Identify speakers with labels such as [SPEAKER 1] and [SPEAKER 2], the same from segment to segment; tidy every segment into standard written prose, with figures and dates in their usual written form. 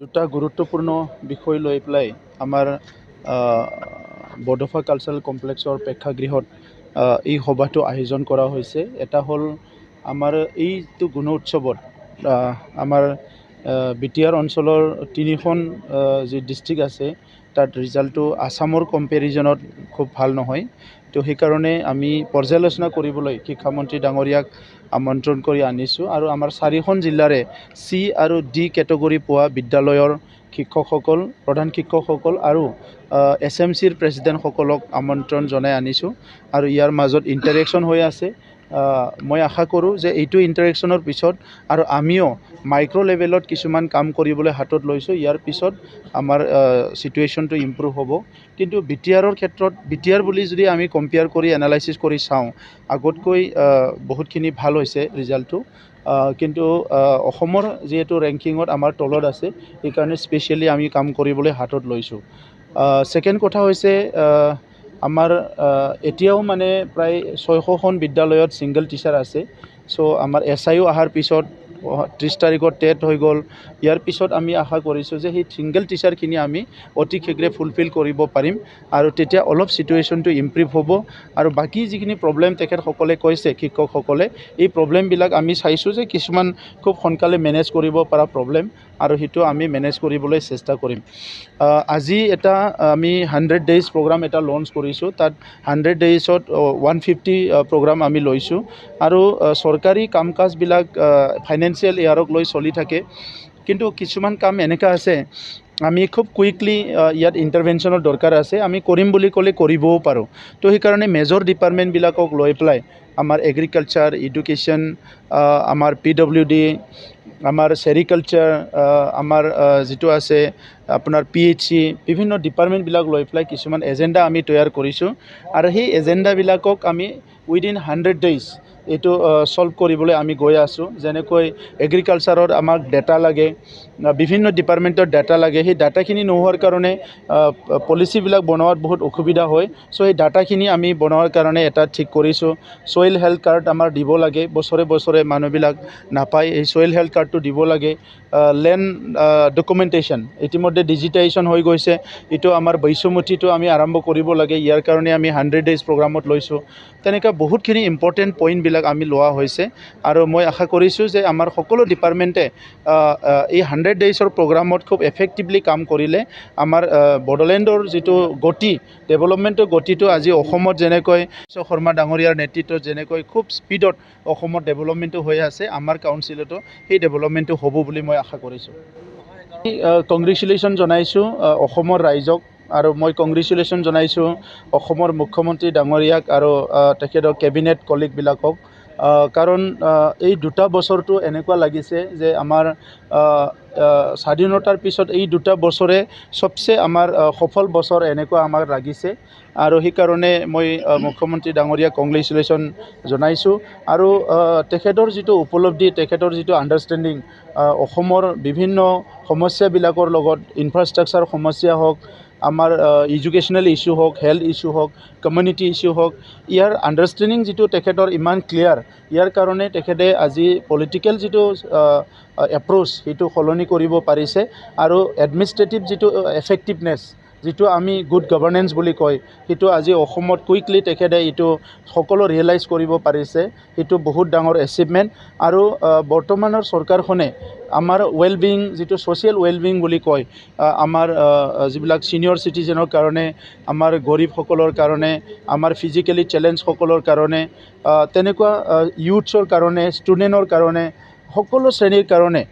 [SPEAKER 1] দুটা গুৰুত্বপূৰ্ণ বিষয় লৈ পেলাই আমাৰ বডোফা কালচাৰেল কমপ্লেক্সৰ প্ৰেক্ষাগৃহত এই সভাটো আয়োজন কৰা হৈছে। এটা হ'ল আমাৰ এইটো গুণ উৎসৱত আমাৰ বিটিআৰ অঞ্চলৰ 3খন যি ডিষ্ট্ৰিক্ট আছে তাত ৰিজাল্টটো আসামৰ কম্পেৰিজনত খুব ভাল নহয়। তো সেইকাৰণে আমি পৰ্যালোচনা কৰিবলৈ শিক্ষামন্ত্ৰী ডাঙৰীয়াক আমন্ত্ৰণ কৰি আনিছোঁ আৰু আমাৰ 4খন জিলাৰে চি আৰু ডি কেটেগৰী পোৱা বিদ্যালয়ৰ শিক্ষকসকল, প্ৰধান শিক্ষকসকল আৰু SMCৰ প্ৰেছিডেণ্টসকলক আমন্ত্ৰণ জনাই আনিছোঁ আৰু ইয়াৰ মাজত ইণ্টাৰেকশ্যন হৈ আছে। মই আশা কৰোঁ যে এইটো ইণ্টাৰেকশ্যনৰ পিছত আৰু আমিও মাইক্ৰ' লেভেলত কিছুমান কাম কৰিবলৈ হাতত লৈছোঁ। ইয়াৰ পিছত আমাৰ ছিটুৱেশ্যনটো ইম্প্ৰুভ হ'ব। কিন্তু বিটিআৰৰ ক্ষেত্ৰত বিটিআৰ বুলি যদি আমি কম্পেয়াৰ কৰি এনালাইচিছ কৰি চাওঁ, আগতকৈ বহুতখিনি ভাল হৈছে ৰিজাল্টটো। কিন্তু অসমৰ যিহেতু ৰেংকিঙত আমাৰ তলত আছে, সেইকাৰণে স্পেচিয়েলি আমি কাম কৰিবলৈ হাতত লৈছোঁ। ছেকেণ্ড কথা হৈছে আমাৰ এতিয়াও মানে প্ৰায় 600খন বিদ্যালয়ত ছিংগল টিচাৰ আছে। ছ' আমাৰ SIও অহাৰ পিছত 30 তাৰিখত টেট হৈ গ'ল। ইয়াৰ পিছত আমি আশা কৰিছোঁ যে সেই ছিংগল টিচাৰখিনি আমি অতি শীঘ্ৰে ফুলফিল কৰিব পাৰিম আৰু তেতিয়া অলপ ছিটুৱেশ্যনটো ইম্প্ৰুভ হ'ব। আৰু বাকী যিখিনি প্ৰব্লেম তেখেতসকলে কৈছে, শিক্ষকসকলে এই প্ৰব্লেমবিলাক আমি চাইছোঁ যে কিছুমান খুব সোনকালে মেনেজ কৰিব পৰা প্ৰব্লেম আৰু সেইটো আমি মেনেজ কৰিবলৈ চেষ্টা কৰিম। আজি এটা আমি 100 ডেইজ প্ৰগ্ৰাম এটা লঞ্চ কৰিছোঁ। তাত 100 ডেইজত 150 প্ৰগ্ৰাম আমি লৈছোঁ আৰু চৰকাৰী কাম কাজবিলাক ফাইনেন্সিয়েল ইয়াৰক লৈ চলি থাকে। কিন্তু কিছুমান কাম এনেকুৱা আছে আমি খুব কুইকলি ইয়াত ইণ্টাৰভেনশ্যনৰ দৰকাৰ আছে। আমি কৰিম বুলি ক'লে কৰিবও পাৰোঁ। তো সেইকাৰণে মেজৰ ডিপাৰ্টমেণ্টবিলাকক লৈ পেলাই আমাৰ এগ্ৰিকালচাৰ, এডুকেশ্যন, আমাৰ PWD, আমাৰ চেৰিকালচাৰ, আমাৰ যিটো আছে আপোনাৰ PHC, বিভিন্ন ডিপাৰ্টমেণ্টবিলাক লৈ পেলাই কিছুমান এজেণ্ডা আমি তৈয়াৰ কৰিছোঁ আৰু সেই এজেণ্ডাবিলাকক আমি উইদিন 100 ডেইজ এইটো ছল্ভ কৰিবলৈ আমি গৈ আছোঁ। যেনেকৈ এগ্ৰিকালচাৰত আমাক ডেটা লাগে, বিভিন্ন ডিপাৰ্টমেণ্টৰ ডাটা লাগে। সেই ডাটাখিনি নোহোৱাৰ কাৰণে পলিচিবিলাক বনোৱাত বহুত অসুবিধা হয়। ছ' সেই ডাটাখিনি আমি বনোৱাৰ কাৰণে এটা ঠিক কৰিছোঁ। ছইল হেল্থ কাৰ্ড আমাৰ দিব লাগে, বছৰে বছৰে মানুহবিলাক নাপায়, এই ছইল হেল্থ কাৰ্ডটো দিব লাগে। লেণ্ড ডকুমেণ্টেশ্যন ইতিমধ্যে ডিজিটাইজেশ্যন হৈ গৈছে, এইটো আমাৰ বৈশ্যমুঠিটো আমি আৰম্ভ কৰিব লাগে। ইয়াৰ কাৰণে আমি 100 ডেইজ প্ৰগ্ৰামত লৈছোঁ। তেনেকুৱা বহুতখিনি ইম্পৰ্টেণ্ট পইণ্টবিলাক আমি লোৱা হৈছে আৰু মই আশা কৰিছোঁ যে আমাৰ সকলো ডিপাৰ্টমেণ্টে এই 100 ডেইজৰ প্ৰগ্ৰামত খুব এফেক্টিভলি কাম কৰিলে আমাৰ বড়োলেণ্ডৰ যিটো গতি, ডেভেলপমেণ্টৰ গতিটো আজি অসমত যেনেকৈ শৰ্মা ডাঙৰীয়াৰ নেতৃত্বত যেনেকৈ খুব স্পীডত অসমত ডেভেলপমেণ্টটো হৈ আছে, আমাৰ কাউন্সিলতো সেই ডেভেলপমেণ্টটো হ'ব বুলি মই আশা কৰিছোঁ। কংগ্ৰেচুলেশ্যন জনাইছোঁ অসমৰ ৰাইজক আৰু মই কংগ্ৰেচুলেশ্যন জনাইছোঁ অসমৰ মুখ্যমন্ত্ৰী ডাঙৰীয়াক আৰু তেখেতৰ কেবিনেট কলিগবিলাকক। কাৰণ এই 2টা বছৰটো এনেকুৱা লাগিছে যে আমাৰ স্বাধীনতাৰ পিছত এই 2টা বছৰে চবচে আমাৰ সফল বছৰ এনেকুৱা আমাক লাগিছে আৰু সেইকাৰণে মই মুখ্যমন্ত্ৰী ডাঙৰীয়াক কংগ্ৰেচুলেশ্যন জনাইছোঁ। আৰু তেখেতৰ যিটো উপলব্ধি, তেখেতৰ যিটো আণ্ডাৰষ্টেণ্ডিং, অসমৰ বিভিন্ন সমস্যাবিলাকৰ লগত ইনফ্ৰাষ্ট্ৰাকচাৰ সমস্যা হওক, আমাৰ এডুকেশ্যনেল ইছ্যু হওক, হেল্থ ইছ্যু হওক, কমিউনিটি ইছ্যু হওক, ইয়াৰ আণ্ডাৰষ্টেণ্ডিং যিটো তেখেতৰ ইমান ক্লিয়াৰ, ইয়াৰ কাৰণে তেখেতে আজি পলিটিকেল যিটো এপ্ৰ'চ সেইটো সলনি কৰিব পাৰিছে আৰু এডমিনিষ্ট্ৰেটিভ যিটো এফেক্টিভনেছ, যিটো আমি গুড গভৰ্নেন্স বুলি কয়, সেইটো আজি অসমত কুইকলি তেখেতে এইটো সকলো ৰিয়েলাইজ কৰিব পাৰিছে। সেইটো বহুত ডাঙৰ এচিভমেণ্ট আৰু বৰ্তমানৰ চৰকাৰখনে আমাৰ ৱেলবিং, যিটো ছ'চিয়েল ৱেলবিং বুলি কয়, আমাৰ যিবিলাক ছিনিয়ৰ চিটিজেনৰ কাৰণে, আমাৰ গৰীবসকলৰ কাৰণে, আমাৰ ফিজিকেলি চেলেঞ্জসকলৰ কাৰণে, তেনেকুৱা ইউথছৰ কাৰণে, ষ্টুডেণ্টৰ কাৰণে, সকলো শ্ৰেণীৰ কাৰণে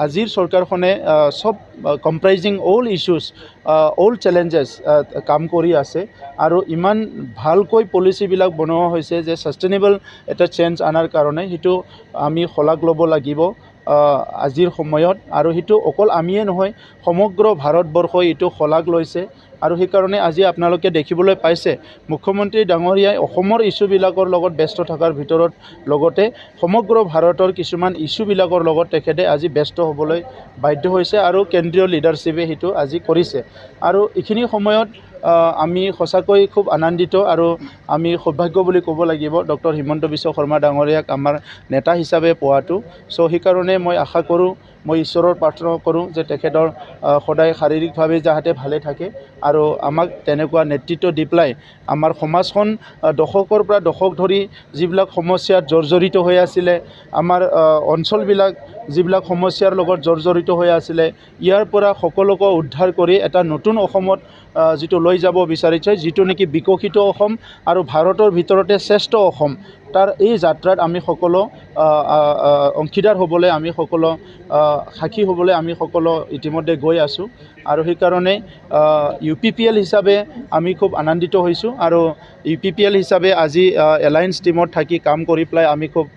[SPEAKER 1] আজিৰ চৰকাৰখনে চব কম্প্ৰাইজিং অল ইছ্যুজ, অল চেলেঞ্জেছ কাম কৰি আছে আৰু ইমান ভালকৈ পলিচিবিলাক বনোৱা হৈছে যে ছাষ্টেইনেবল এটা চেঞ্জ অনাৰ কাৰণে সেইটো আমি শলাগ ল'ব লাগিব আজিৰ সময়ত। আৰু সেইটো অকল আমিয়ে নহয়, সমগ্ৰ ভাৰতবৰ্ষই এইটো শলাগ লৈছে আৰু সেইকাৰণে আজি আপোনালোকে দেখিবলৈ পাইছে মুখ্যমন্ত্ৰী ডাঙৰীয়াই অসমৰ ইছ্যুবিলাকৰ লগত ব্যস্ত থকাৰ ভিতৰত লগতে সমগ্ৰ ভাৰতৰ কিছুমান ইছ্যুবিলাকৰ লগত তেখেতে আজি ব্যস্ত হ'বলৈ বাধ্য হৈছে আৰু কেন্দ্ৰীয় লিডাৰশ্বিপে সেইটো আজি কৰিছে। আৰু এইখিনি সময়ত আমি সঁচাকৈ খুব আনন্দিত আৰু আমি সৌভাগ্য বুলি ক'ব লাগিব ডক্টৰ হিমন্ত বিশ্ব শৰ্মা ডাঙৰীয়াক আমাৰ নেতা হিচাপে পোৱাটো। ছ' সেইকাৰণে মই আশা কৰোঁ মই ঈশ্বৰৰ প্ৰাৰ্থনা কৰোঁ যে তেখেতৰ সদায় শাৰীৰিকভাৱে যাতে ভালে থাকে আৰু আমাক তেনেকুৱা নেতৃত্ব দি পেলাই আমাৰ সমাজখন দশকৰ পৰা দশক ধৰি যিবিলাক সমস্যাত জৰ্জৰিত হৈ আছিলে, আমাৰ অঞ্চলবিলাক যিবিলাক সমস্যাৰ লগত জৰ্জৰিত হৈ আছিলে, ইয়াৰ পৰা সকলোকে উদ্ধাৰ কৰি এটা নতুন অসমত যিটো লৈ যাব বিচাৰিছে, যিটো নেকি বিকশিত অসম আৰু ভাৰতৰ ভিতৰতে শ্ৰেষ্ঠ অসম, তাৰ এই যাত্ৰাত আমি সকলো অংশীদাৰ হ'বলৈ, আমি সকলো সাক্ষী হ'বলৈ আমি সকলো ইতিমধ্যে গৈ আছোঁ। আৰু সেইকাৰণে UPPL হিচাপে আমি খুব আনন্দিত হৈছোঁ আৰু UPPL হিচাপে আজি এলায়েন্স টিমত থাকি কাম কৰি পেলাই আমি খুব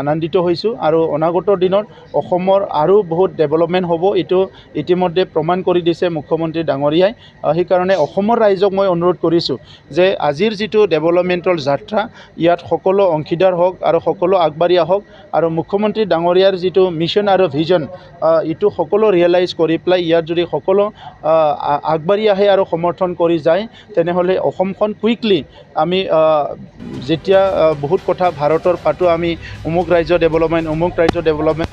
[SPEAKER 1] আনন্দিত হৈছোঁ আৰু অনাগত দিনত অসমৰ আৰু বহুত ডেভেলপমেণ্ট হ'ব, এইটো ইতিমধ্যে প্ৰমাণ কৰি দিছে মুখ্যমন্ত্ৰী ডাঙৰীয়াই। সেইকাৰণে অসমৰ ৰাইজক মই অনুৰোধ কৰিছোঁ যে আজিৰ যিটো ডেভেলপমেণ্টৰ যাত্ৰা, ইয়াত সকলো অংশীদাৰ হওক আৰু সকলো আগবাঢ়ি আহক আৰু মুখ্যমন্ত্ৰী ডাঙৰীয়াৰ যিটো মিছন আৰু ভিজন, এইটো সকলো ৰিয়েলাইজ কৰি পেলাই ইয়াত যদি সকলো আগবাঢ়ি আহে আৰু সমৰ্থন কৰি যায়, তেনেহ'লে অসমখন কুইকলি আমি যেতিয়া বহুত কথা ভাৰতৰ পাতো আমি অমুক ৰাজ্য ডেভেলপমেণ্ট, অমুক ৰাজ্য ডেভেলপমেণ্ট।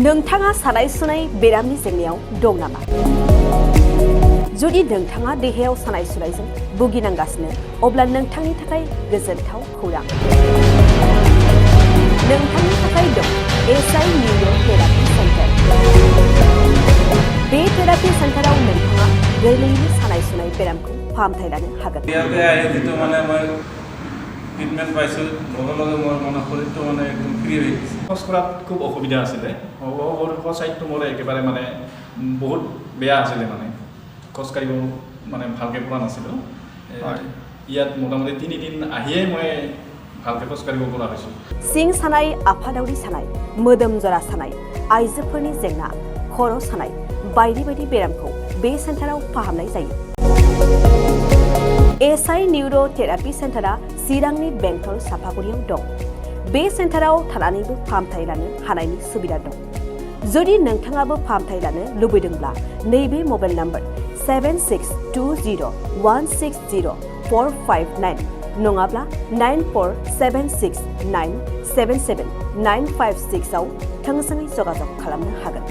[SPEAKER 2] नोंथाङा सानाय सुनाय बेरामनि जेंनायाव दं नामा? जुदि नोंथाङा देहायाव सानाय सुनायजों भुगिनांगासिनो, अब्ला नोंथांनि थाखाय गोजोनथाव खौरां। नोंथांनि थाखाय दं SI निउर' थेरापि सेन्टार। बे थेरापि सेन्टाराव नोंथाङा गोरलैयैनो सानाय सुनाय बेरामखौ फाहामथाय लानो हागोन।
[SPEAKER 3] ট্ৰিটমেণ্ট পাইছোঁ, লগে লগে মোৰ মানে শৰীৰটো মানে একদম ফ্ৰী হৈ গৈছে।
[SPEAKER 4] খোজ কঢ়াত খুব অসুবিধা আছিলে, চাইডটো মোৰ একেবাৰে মানে বহুত বেয়া আছিলে, মানে খোজকাঢ়িব মানে ভালকৈ পৰা নাছিলোঁ। ইয়াত মোটামুটি 3 দিন আহিয়ে মই ভালকৈ খোজকাঢ়িব পৰা হৈছোঁ।
[SPEAKER 2] सिं सानाय, आफादावरि सानाय, मोदोम जरा सानाय, आइजोफोरनि जेंना, खर' सानाय बायदि बायदि बेरामखौ बे सेन्टाराव फाहामनाय जायो। SI निउर' थेरापि सेन्टारा चिरांनि बेंटल सापागुरियाव दं। बे सेन्टाराव थानानैबो फाहामथाय लानो हानायनि सुबिदा दं। जुदि नोंथाङाबो फाहामथाय लानो लुबैदोंब्ला नैबे मबाइल नम्बर 7620160459 नङाब्ला 9476977956 आव थोंजोङै जगाजग खालामनो हागोन।